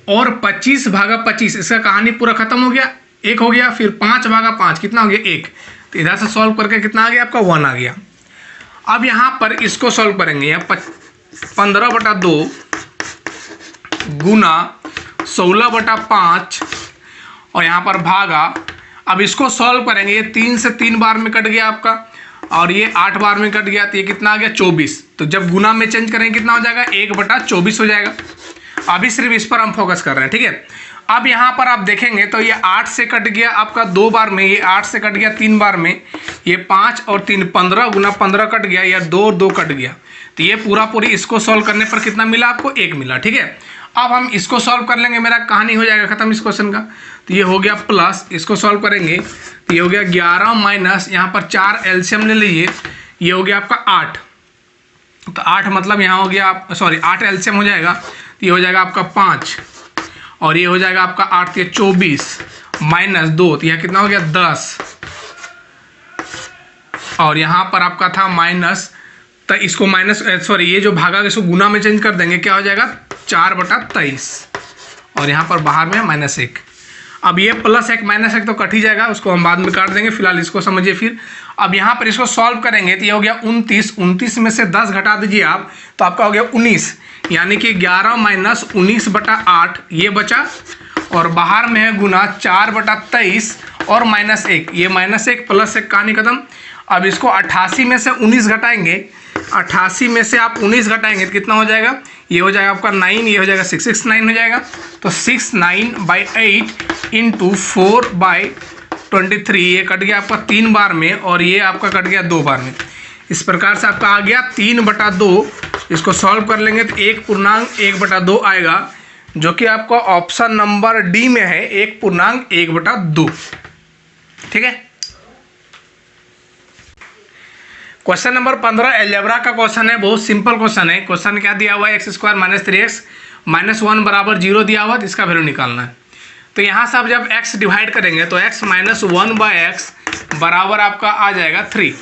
और 25 भागा 25, इसका कहानी पूरा खत्म हो गया, 1 हो गया। फिर 5 भागा 5 कितना हो गया 1। तो इधर से सॉल्व करके कितना आ गया आपका 1 आ गया। अब यहाँ पर इसको सॉल्व करेंगे, यहाँ 15/2 गुना 16/5 और यहाँ पर भागा। अब इसको सॉल्व करेंगे, ये 3 से 3 बार में कट गया आपका और ये 8 बार में कट गया, तो ये कितना आ गया 24। तो जब गुना में चेंज करेंगे कितना हो जाएगा 1/24 हो जाएगा। अभी सिर्फ इस पर हम फोकस कर रहे हैं, ठीक है। अब यहाँ पर आप देखेंगे तो ये 8 से कट गया आपका 2 बार में, ये 8 से कट गया 3 बार में, ये 5 और 3 15 गुना 15 कट गया, या 2 और 2 कट गया। तो ये पूरी इसको सॉल्व करने पर कितना मिला आपको 1 मिला, ठीक है। अब हम इसको सॉल्व कर लेंगे, मेरा कहानी हो जाएगा खत्म इस क्वेश्चन का। तो ये हो गया प्लस, इसको सॉल्व करेंगे तो ये हो गया 11 माइनस, यहाँ पर 4 एलसीएम ले लीजिए, ये हो गया आपका 8। तो 8 मतलब यहाँ हो गया 8 एलसीएम हो जाएगा, तो ये हो जाएगा आपका 5 और ये हो जाएगा आपका 8 ये 24 माइनस 2, तो यह कितना हो गया 10 और यहाँ पर आपका था माइनस। तो इसको माइनस ये जो भागा इसको गुना में चेंज कर देंगे, क्या हो जाएगा 4/23 और यहाँ पर बाहर में -1। अब ये +1 -1 तो कट ही जाएगा, उसको हम बाद में काट देंगे, फिलहाल इसको समझिए। फिर अब यहाँ पर इसको सॉल्व करेंगे तो ये हो गया 29 में से 10 घटा दीजिए आप, तो आपका हो गया 19, यानी कि 11 माइनस 19/8 ये बचा और बाहर में है गुना 4/23 और -1, ये -1 +1 कहानी खत्म। अब इसको 88 में से 19 घटाएंगे, 88 में से आप 19 घटाएंगे तो कितना हो जाएगा, ये हो जाएगा आपका 9, ये हो जाएगा 669 हो जाएगा। तो 69/8 इंटू 4/23, ये कट गया आपका 3 बार में और ये आपका कट गया 2 बार में। इस प्रकार से आपका आ गया 3/2। इसको सॉल्व कर लेंगे तो 1 पूर्णांक 1/2 आएगा, जो कि आपका ऑप्शन नंबर डी में है, 1 पूर्णांक 1/2, ठीक है। क्वेश्चन नंबर 15 एलजेब्रा का क्वेश्चन है, बहुत सिंपल क्वेश्चन है। क्वेश्चन क्या दिया हुआ है, x² - 3x -1 = 0 दिया हुआ, तो इसका वैल्यू निकालना है। तो यहाँ से आप जब x डिवाइड करेंगे तो x - 1/x बराबर आपका आ जाएगा 3।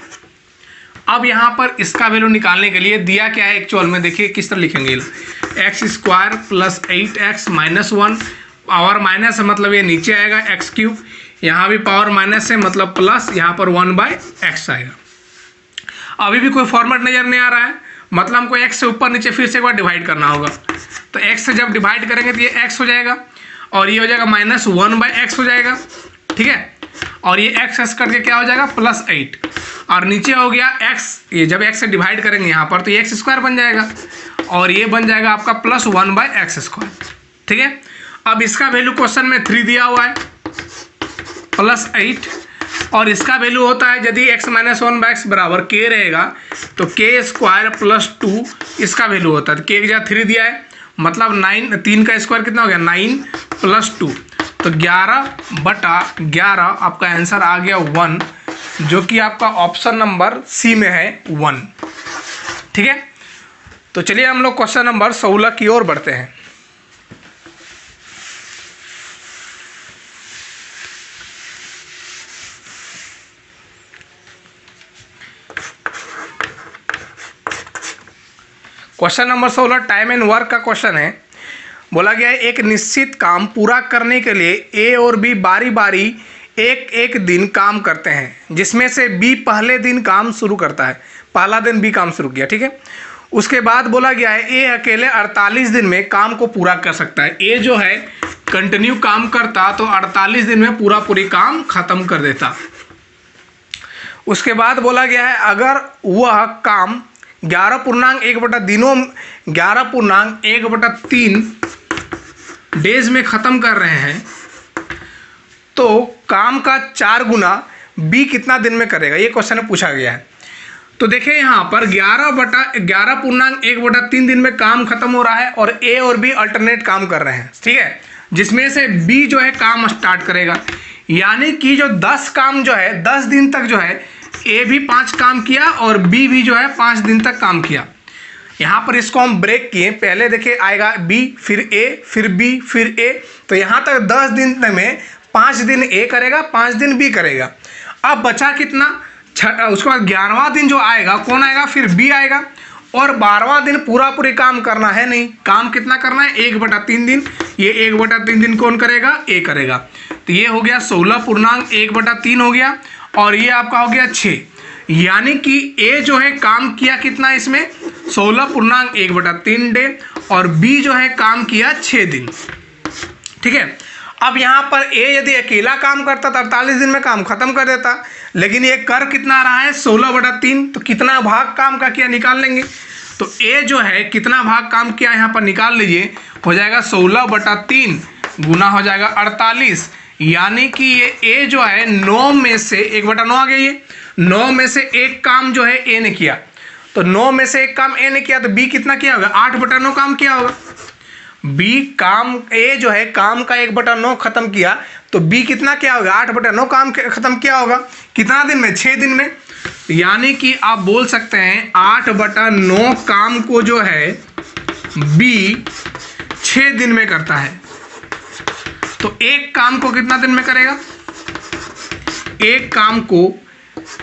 अब यहाँ पर इसका वैल्यू निकालने के लिए दिया क्या है एक्चुअल में, देखिए किस तरह लिखेंगे, x² + 8x - 1, पावर माइनस है मतलब ये नीचे आएगा x3, यहाँ भी पावर माइनस है मतलब प्लस, यहाँ पर 1/x आएगा। अभी भी कोई फॉर्मेट नजर नहीं आ रहा है, मतलब हमको x से ऊपर नीचे फिर से एक बार डिवाइड करना होगा। तो x से जब डिवाइड करेंगे तो ये x हो जाएगा और ये हो जाएगा -1/x हो जाएगा, ठीक है। और ये x करके क्या हो जाएगा +8 और नीचे हो गया x, ये जब x से डिवाइड करेंगे यहाँ पर तो ये x² बन जाएगा और ये बन जाएगा आपका +1/x²। ठीक है, अब इसका वैल्यू क्वेश्चन में 3 दिया हुआ है +8, और इसका वैल्यू होता है यदि x - 1/x बराबर k रहेगा तो k² +2 इसका वैल्यू होता है। तो k की जगह 3 दिया है, मतलब 9, 3 का स्क्वायर कितना हो गया 9 + 2, तो 11/11 आपका आंसर आ गया 1, जो कि आपका ऑप्शन नंबर सी में है 1। ठीक है, तो चलिए हम लोग क्वेश्चन नंबर 16 की ओर बढ़ते हैं। Question number 16 time and work का क्वेश्चन है। बोला गया है एक निश्चित काम पूरा करने के लिए ए और बी बारी बारी एक एक दिन काम करते हैं, जिसमें से बी पहले दिन काम शुरू करता है, पहला दिन बी काम शुरू किया। ठीक है, उसके बाद बोला गया है ए अकेले 48 दिन में काम को पूरा कर सकता है। ए जो है कंटिन्यू काम करता तो 48 दिन में पूरी काम खत्म कर देता। उसके बाद बोला गया है अगर वह काम 11.1/3 डेज में ख़त्म कर रहे हैं तो काम का 4 गुना बी कितना दिन में करेगा, ये क्वेश्चन में पूछा गया है। तो देखिए यहाँ पर 11.1/3 दिन में काम खत्म हो रहा है और ए और बी अल्टरनेट काम कर रहे हैं। ठीक है, जिसमें से बी जो है काम स्टार्ट करेगा, यानी कि जो 10 काम जो है 10 दिन तक जो है ए भी 5 काम किया और बी भी जो है 5 दिन तक काम किया। यहाँ पर इसको हम ब्रेक किए, पहले देखिए आएगा बी, फिर ए, फिर बी, फिर ए, तो यहाँ तक 10 दिन में 5 दिन ए करेगा, 5 दिन बी करेगा। अब बचा कितना, उसके बाद 11वां दिन जो आएगा कौन आएगा, फिर बी आएगा, और 12वां दिन पूरी काम करना है नहीं, काम कितना करना है 1/3 दिन, ये 1/3 दिन कौन करेगा, ए करेगा। तो ये हो गया 16.1/3 हो गया, और ये आपका हो गया 6, यानी कि ए जो है काम किया कितना इसमें 16.1/3 डे, और बी जो है काम किया 6 दिन। ठीक है, अब यहाँ पर ए यदि अकेला काम करता तो 48 दिन में काम खत्म कर देता, लेकिन ये कर कितना रहा है 16/3, तो कितना भाग काम का किया निकाल लेंगे। तो ए जो है कितना भाग काम किया यहाँ पर निकाल लीजिए, हो जाएगा 16/3 गुना हो जाएगा 48, यानी कि ये ए जो है 9 में से 1/9 आ गया, ये 9 में से एक काम जो है ए ने किया, तो 9 में से एक काम ए ने किया, तो बी कितना किया होगा 8/9 काम किया होगा। बी काम ए जो है काम का 1/9 खत्म किया, तो बी कितना किया होगा 8/9 काम खत्म किया होगा, कितना दिन में 6 दिन में, यानी कि आप बोल सकते हैं 8/9 काम को जो है बी 6 दिन में करता है। तो एक काम को कितना दिन में करेगा, एक काम को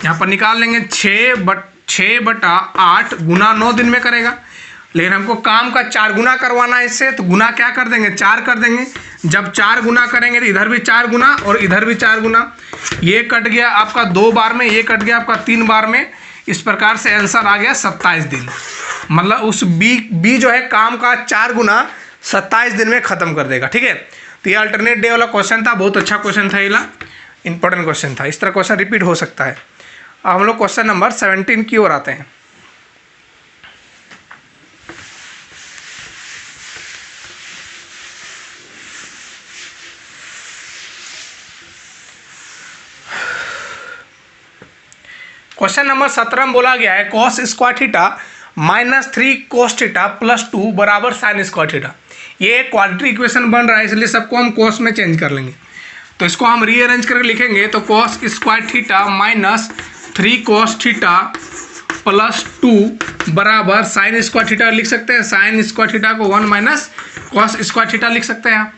यहाँ पर निकाल लेंगे 6/8 गुना 9 दिन में करेगा, लेकिन हमको काम का 4 गुना करवाना है इससे, तो गुना क्या कर देंगे 4 कर देंगे। जब 4 गुना करेंगे तो इधर भी 4 गुना और इधर भी 4 गुना, ये कट गया आपका 2 बार में, ये कट गया आपका 3 बार में, इस प्रकार से आंसर आ गया 27 दिन। मतलब उस बी जो है काम का 4 गुना 27 दिन में ख़त्म कर देगा। ठीक है, तो ये अल्टरनेट डे वाला क्वेश्चन था, बहुत अच्छा क्वेश्चन था, ये इंपॉर्टेंट क्वेश्चन था। इस तरह क्वेश्चन रिपीट हो सकता है। अब हम लोग क्वेश्चन नंबर 17 की ओर आते हैं। क्वेश्चन नंबर 17 में बोला गया है cos square theta -3 cos theta +2 बराबर sin स्क्वायर थीटा। ये एक क्वाड्रेटिक इक्वेशन बन रहा है, इसलिए सबको हम cos में चेंज कर लेंगे। तो इसको हम रीअरेंज करके लिखेंगे, तो cos square theta -3 cos theta +2 बराबर sin स्क्वायर थीटा लिख सकते हैं। sin स्क्वायर थीटा को 1 - cos स्क्वायर थीटा लिख सकते हैं।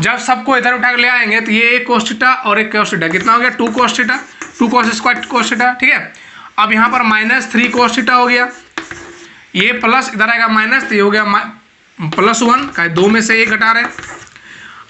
जब सबको इधर उठा कर ले आएंगे तो ये एक cos थीटा और एक cos थीटा, कितना हो गया 2 cos theta, 2 cos square cos theta. ठीक है, अब यहाँ पर -3 cos थीटा हो गया, ये प्लस इधर आएगा माइनस, तो ये हो गया +1 का 2 में से 1 घटा रहे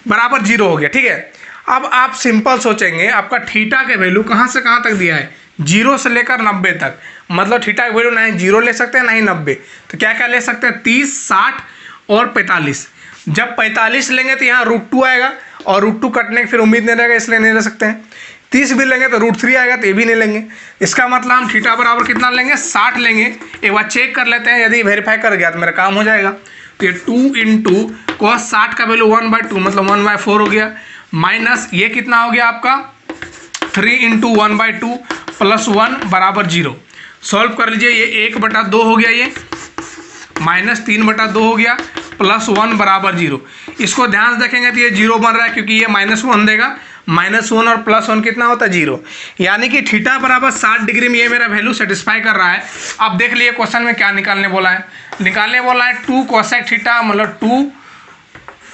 बराबर 0 हो गया। ठीक है, अब आप सिंपल सोचेंगे, आपका थीटा के वैल्यू कहाँ से कहाँ तक दिया है 0 से लेकर 90 तक, मतलब थीटा का वैल्यू ना ही 0 ले सकते हैं ना ही 90, तो क्या क्या ले सकते हैं 30, 60 और 45। जब 45 लेंगे तो यहाँ √2 आएगा, और √2 कटने की फिर उम्मीद नहीं रहेगा, इसलिए नहीं ले सकते हैं। 30 भी लेंगे तो √3 आएगा, तो ये भी नहीं लेंगे। इसका मतलब हम थीटा बराबर कितना लेंगे, 60 लेंगे। एक बार चेक कर लेते हैं, यदि वेरीफाई कर गया तो मेरा काम हो जाएगा। तो ये 2 इंटू कॉस 60 का वैल्यू 1/2 मतलब 1/4 हो गया, माइनस ये कितना हो गया आपका 3 इंटू 1/2 प्लस 1 बराबर 0। सॉल्व कर लीजिए, ये 1/2 हो गया, ये माइनस 3/2 हो गया, प्लस 1 बराबर 0। इसको ध्यान से देखेंगे तो ये 0 बन रहा है क्योंकि ये -1 देगा, -1 और +1 कितना होता है 0, यानी कि थीटा बराबर 60 डिग्री में ये मेरा वैल्यू सेटिस्फाई कर रहा है। अब देख लिए क्वेश्चन में क्या निकालने बोला है, निकालने बोला है 2 कोसेक थीटा मतलब 2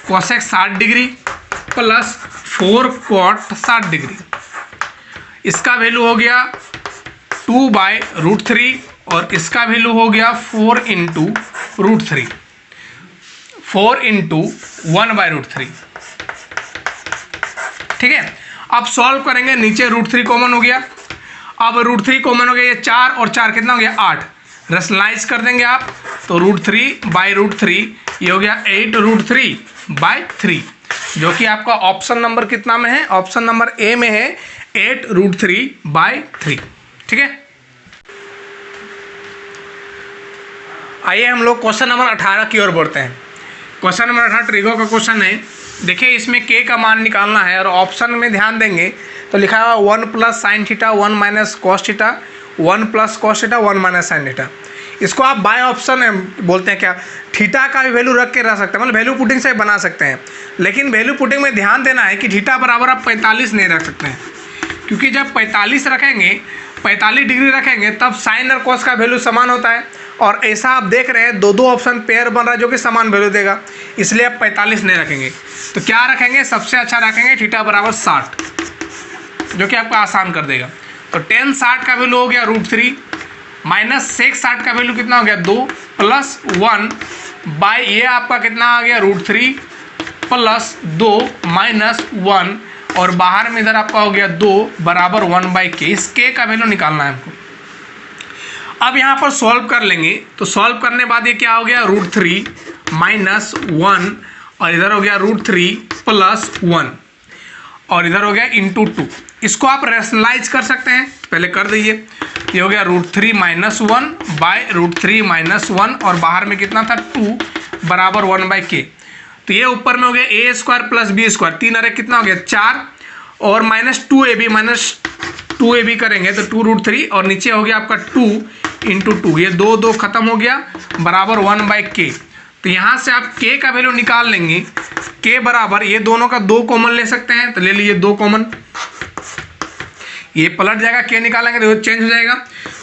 cosec 60 degree plus 4 cot 60 degree. इसका वैल्यू हो गया 2/√3 और इसका वैल्यू हो गया 4 इंटू √3, 4 इंटू 1/√3। ठीक है, अब सॉल्व करेंगे, नीचे √3 कॉमन हो गया। अब √3 कॉमन हो गया, ये 4 और 4 कितना हो गया 8, रेशनलाइज कर देंगे आप तो √3/√3 ये हो गया 8√3/3, जो कि आपका ऑप्शन नंबर कितना में है, ऑप्शन नंबर ए में है 8√3/3। ठीक है, आइए हम लोग क्वेश्चन नंबर 18 की ओर बढ़ते हैं। क्वेश्चन नंबर 18 ट्रिगो का क्वेश्चन है। देखिए इसमें के का मान निकालना है और ऑप्शन में ध्यान देंगे तो लिखा हुआ 1 + sin theta 1 - cos theta 1 + cos theta 1 - sin theta. इसको आप बाय ऑप्शन बोलते हैं क्या, थीटा का भी वैल्यू रख के रह सकते हैं, मतलब वैल्यू पुटिंग से बना सकते हैं। लेकिन वैल्यू पुटिंग में ध्यान देना है कि थीटा बराबर आप 45 नहीं रख सकते हैं, क्योंकि जब 45 रखेंगे 45 डिग्री रखेंगे तब साइन और कॉस का वैल्यू समान होता है, और ऐसा आप देख रहे हैं दो ऑप्शन पेयर बन रहा है जो कि समान वैल्यू देगा, इसलिए आप 45 नहीं रखेंगे। तो क्या रखेंगे, सबसे अच्छा रखेंगे थीटा बराबर 60, जो कि आपको आसान कर देगा। तो tan 60 का वैल्यू हो गया √3 माइनस sec 60 का वैल्यू कितना हो गया 2 प्लस 1 बाय ये आपका कितना आ गया √3 प्लस 2 माइनस 1 और बाहर में इधर आपका हो गया 2 बराबर 1/k। इस k का वैल्यू निकालना है हमको। अब यहाँ पर सॉल्व कर लेंगे, तो सॉल्व करने बाद ये क्या हो गया √3 माइनस 1 और इधर हो गया √3 प्लस 1 और इधर हो गया इंटू 2। इसको आप रेशनलाइज कर सकते हैं, पहले कर दीजिए। ये हो गया √3 - 1 बाय √3 - 1 और बाहर में कितना था 2 बराबर 1/k। तो ये ऊपर में हो गया a² प्लस b², 3 अरे कितना हो गया 4 और -2ab करेंगे तो 2√3 और नीचे हो गया आपका 2 इंटू 2, ये 2 खत्म हो गया बराबर 1/k। तो यहाँ से आप k का वैल्यू निकाल लेंगे, k बराबर ये दोनों का 2 कॉमन ले सकते हैं, तो ले लीजिए 2 कॉमन, ये पलट जाएगा, k निकालेंगे तो चेंज हो जाएगा,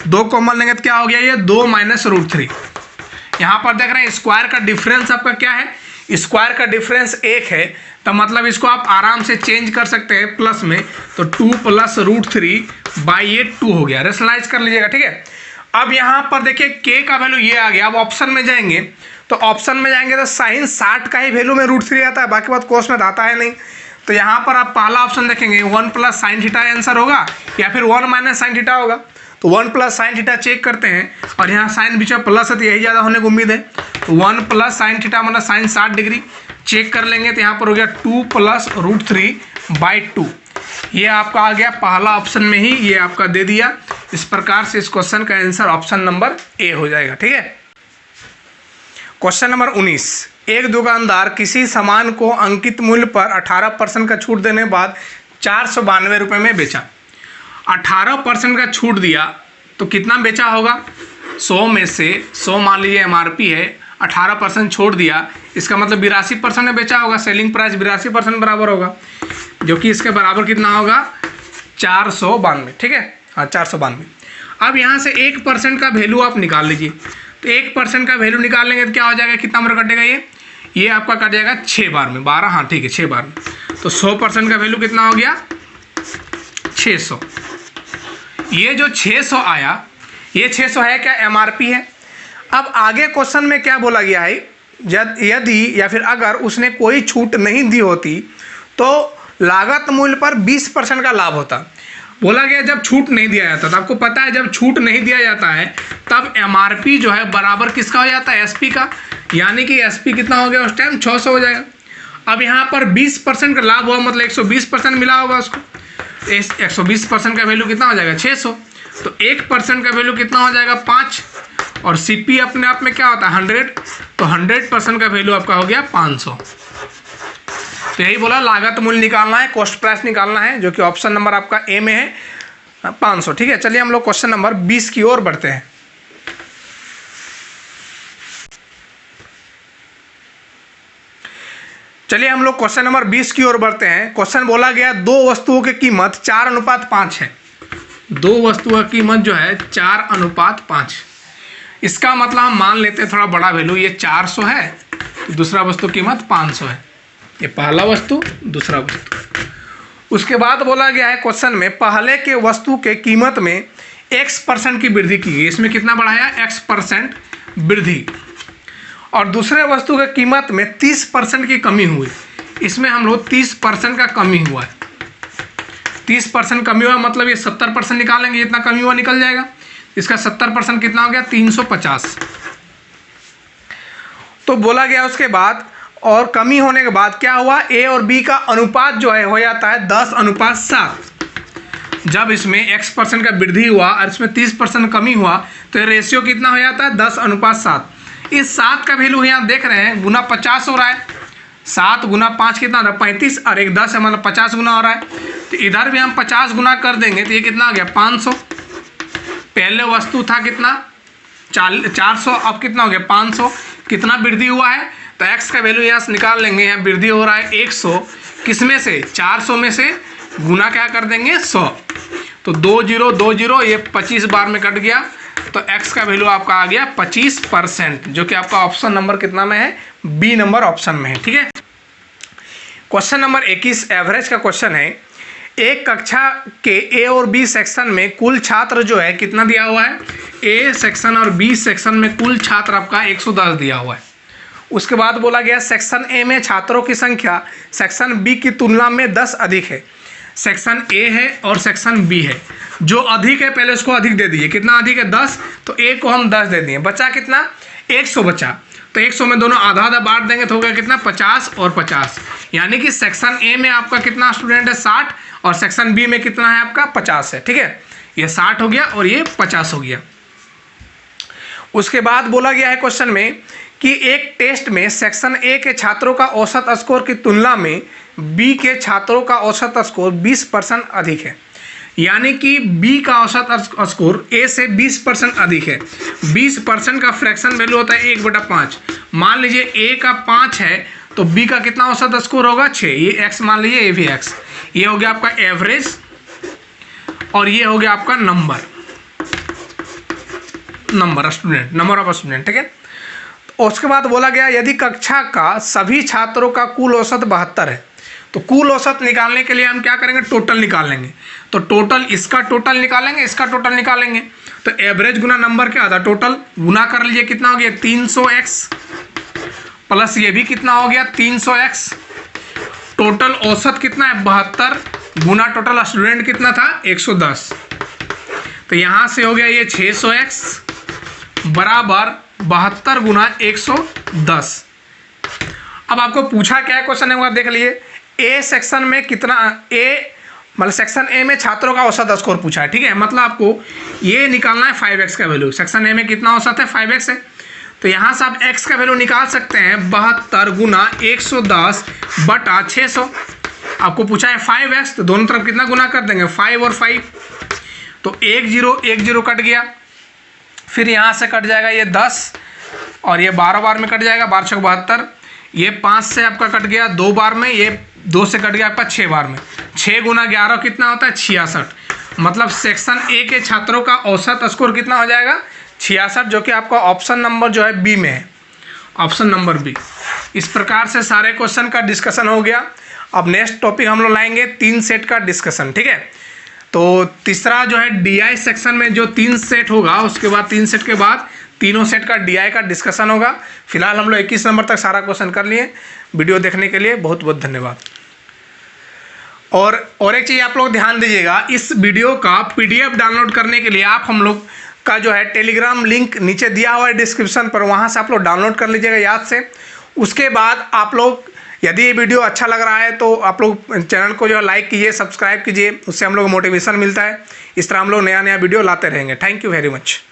2 कॉमन लेंगे तो क्या हो गया ये 2 माइनस √3। यहाँ पर देख रहे हैं स्क्वायर का डिफरेंस आपका क्या है, स्क्वायर का डिफरेंस 1 है, तो मतलब इसको आप आराम से चेंज कर सकते हैं प्लस में, तो 2 प्लस √3 बाई ये 2 हो गया, रेशनलाइज कर लीजिएगा। ठीक है, अब यहाँ पर देखिए k का वैल्यू ये आ गया। अब ऑप्शन में जाएंगे तो ऑप्शन में जाएंगे तो साइन 60 का ही वैल्यू में √3 आता है, बाकी बात कोस में आता है नहीं। तो यहाँ पर आप पहला ऑप्शन देखेंगे 1 + sin थीटा आंसर होगा या फिर 1 - sin थीटा होगा। तो 1 + sin थीटा चेक करते हैं और यहाँ साइन बीच में प्लस है तो यही ज़्यादा होने की उम्मीद है। तो 1 + sin थीटा मतलब साइन 60 डिग्री चेक कर लेंगे तो यहाँ पर हो गया 2 प्लस √3/2। ये आपका आ गया पहला ऑप्शन में ही, ये आपका दे दिया। इस प्रकार से इस क्वेश्चन का आंसर ऑप्शन नंबर ए हो जाएगा। ठीक है, क्वेश्चन नंबर 19, एक दुकानदार किसी सामान को अंकित मूल्य पर 18% का छूट देने के बाद 492 रुपये में बेचा। 18% का छूट दिया तो कितना बेचा होगा, 100 में से 100 मान लीजिए MRP है, 18% छोड़ दिया, इसका मतलब 82% में बेचा होगा। सेलिंग प्राइस 82% बराबर होगा, जो कि इसके बराबर कितना होगा 492। ठीक है, हाँ 492। अब यहाँ से 1% का वैल्यू आप निकाल लीजिए, तो 1% का वैल्यू निकाल लेंगे तो क्या हो जाएगा, कितना नंबर कटेगा, ये आपका कट जाएगा 6 बार में, 12, हाँ ठीक है 6 बार में। तो 100% का वैल्यू कितना हो गया 600। ये जो 600 आया, ये 600 है क्या MRP है। अब आगे क्वेश्चन में क्या बोला गया है, यदि या फिर अगर उसने कोई छूट नहीं दी होती तो लागत मूल्य पर 20% का लाभ होता। बोला गया जब छूट नहीं दिया जाता, तो आपको पता है जब छूट नहीं दिया जाता है तब MRP जो है बराबर किसका हो जाता है, SP का, यानी कि SP कितना हो गया उस टाइम 600 हो जाएगा। अब यहाँ पर 20% का लाभ हुआ मतलब 120% मिला होगा उसको। इस 120% का वैल्यू कितना हो जाएगा 600। तो 1% का वैल्यू कितना हो जाएगा 5, और सीपी अपने आप में क्या होता है 100, तो 100% का वैल्यू आपका हो गया 500। तो यही बोला लागत मूल्य निकालना है, कॉस्ट प्राइस निकालना है, जो कि ऑप्शन नंबर आपका ए में है 500। ठीक है, चलिए हम लोग क्वेश्चन नंबर 20 की ओर बढ़ते हैं। चलिए हम लोग क्वेश्चन नंबर 20 की ओर बढ़ते हैं। क्वेश्चन बोला गया दो वस्तुओं की कीमत 4:5 है। दो वस्तुओं की कीमत जो है 4:5। इसका मतलब हम मान लेते हैं थोड़ा बड़ा वैल्यू, ये 400 है, दूसरा वस्तु कीमत 500 है। ये पहला वस्तु, दूसरा वस्तु। उसके बाद बोला गया है क्वेश्चन में पहले के वस्तु के कीमत में x% की वृद्धि की गई। इसमें कितना बढ़ाया x% वृद्धि, और दूसरे वस्तु के कीमत में 30% की कमी हुई। इसमें हम लोग 30% का कमी हुआ है। 30% कमी हुआ मतलब ये 70% निकालेंगे, जितना कमी हुआ निकल जाएगा। इसका 70% कितना हो गया 350। तो बोला गया उसके बाद, और कमी होने के बाद क्या हुआ, ए और बी का अनुपात जो है हो जाता है 10:7। जब इसमें x% का वृद्धि हुआ और इसमें 30% कमी हुआ तो ये रेशियो कितना हो जाता है 10:7। इस 7 का वैल्यू यहाँ देख रहे हैं गुना 50 हो रहा है। 7 गुना 5 कितना हो रहा है 35, और एक 10 है मतलब 50 गुना हो रहा है। तो इधर भी हम 50 गुना कर देंगे तो ये कितना आ गया 500। पहले वस्तु था कितना 400, अब कितना हो गया 500। कितना वृद्धि हुआ है, तो x का वैल्यू यहाँ से निकाल लेंगे। यहाँ वृद्धि हो रहा है 100, किसमें से 400 में से, गुना क्या कर देंगे 100। तो 20 ये 25 बार में कट गया, तो x का वैल्यू आपका आ गया 25%, जो कि आपका ऑप्शन नंबर कितना में है, बी नंबर ऑप्शन में है। ठीक है, क्वेश्चन नंबर 21 एवरेज का क्वेश्चन है। एक कक्षा के ए और बी सेक्शन में कुल छात्र जो है कितना दिया हुआ है, ए सेक्शन और बी सेक्शन में कुल छात्र आपका 110 दिया हुआ है। उसके बाद बोला गया सेक्शन ए में छात्रों की संख्या सेक्शन बी की तुलना में 10 अधिक है। सेक्शन ए है और सेक्शन बी है, जो अधिक है पहले उसको अधिक दे दिए। कितना अधिक है 10, तो ए को हम 10 दे दिए। बचा कितना 100 बचा, तो 100 में दोनों आधा आधा बांट देंगे तो हो गया कितना 50 और 50। यानी कि सेक्शन ए में आपका कितना स्टूडेंट है 60, और सेक्शन बी में कितना है आपका 50 है। ठीक है, ये 60 हो गया और ये 50 हो गया। उसके बाद बोला गया है क्वेश्चन में कि एक टेस्ट में सेक्शन ए के छात्रों का औसत स्कोर की तुलना में बी के छात्रों का औसत स्कोर 20% अधिक है। यानी कि बी का औसत स्कोर ए से 20% अधिक है। 20% का फ्रैक्शन वैल्यू होता है 1/5। मान लीजिए ए का 5 है तो बी का कितना औसत स्कोर होगा 6। ये एक्स मान लीजिए, ये भी एक्स। ये हो गया आपका एवरेज और ये हो गया आपका number student, number of student. ठीक है, तो उसके बाद बोला गया यदि कक्षा का सभी छात्रों का कुल औसत 72 है, तो कुल औसत निकालने के लिए हम क्या करेंगे, टोटल निकाल लेंगे। तो टोटल, इसका टोटल निकालेंगे, इसका टोटल निकालेंगे। तो एवरेज गुना नंबर क्या आता है टोटल, गुना कर लीजिए कितना हो गया 300x, प्लस ये भी कितना हो गया 300x। टोटल औसत कितना है 72, गुना टोटल स्टूडेंट कितना था 110। तो यहाँ से हो गया ये 600x बराबर 72 गुना 110। अब आपको पूछा क्या है क्वेश्चन है, देख लिए। ए सेक्शन में कितना, ए मतलब सेक्शन ए में छात्रों का औसत स्कोर पूछा है। ठीक है, मतलब आपको ये निकालना है 5x का वैल्यू। सेक्शन ए में कितना औसत है 5x है, तो यहाँ से आप x का वैल्यू निकाल सकते हैं 72 गुना 110 बटा 600। आपको पूछा है 5x, तो दोनों तरफ कितना गुना कर देंगे 5 और 5, तो 1 0 कट गया। फिर यहाँ से कट जाएगा ये 10 और ये 12 बार में कट जाएगा, 12 6 72। ये 5 से आपका कट गया 2 बार में, ये 2 से कट गया आपका 6 बार में। 6 गुना 11 कितना होता है 66। मतलब सेक्शन ए के छात्रों का औसत स्कोर कितना हो जाएगा 66, जो कि आपका ऑप्शन नंबर जो है बी में है, ऑप्शन नंबर बी। इस प्रकार से सारे क्वेश्चन का डिस्कशन हो गया। अब नेक्स्ट टॉपिक हम लोग लाएंगे 3 सेट का डिस्कशन। ठीक है, तो तीसरा जो है डीआई सेक्शन में जो 3 सेट होगा, उसके बाद 3 सेट के बाद तीनों सेट का डीआई का डिस्कशन होगा। फिलहाल हम लोग 21 नंबर तक सारा क्वेश्चन कर लिए। वीडियो देखने के लिए बहुत बहुत धन्यवाद। और एक चीज़ आप लोग ध्यान दीजिएगा, इस वीडियो का PDF डाउनलोड करने के लिए आप हम लोग का जो है टेलीग्राम लिंक नीचे दिया हुआ है डिस्क्रिप्शन पर, वहाँ से आप लोग डाउनलोड कर लीजिएगा याद से। उसके बाद आप लोग यदि ये वीडियो अच्छा लग रहा है तो आप लोग चैनल को जो है लाइक कीजिए, सब्सक्राइब कीजिए, उससे हम लोग को मोटिवेशन मिलता है। इस तरह हम लोग नया नया वीडियो लाते रहेंगे। Thank you very much.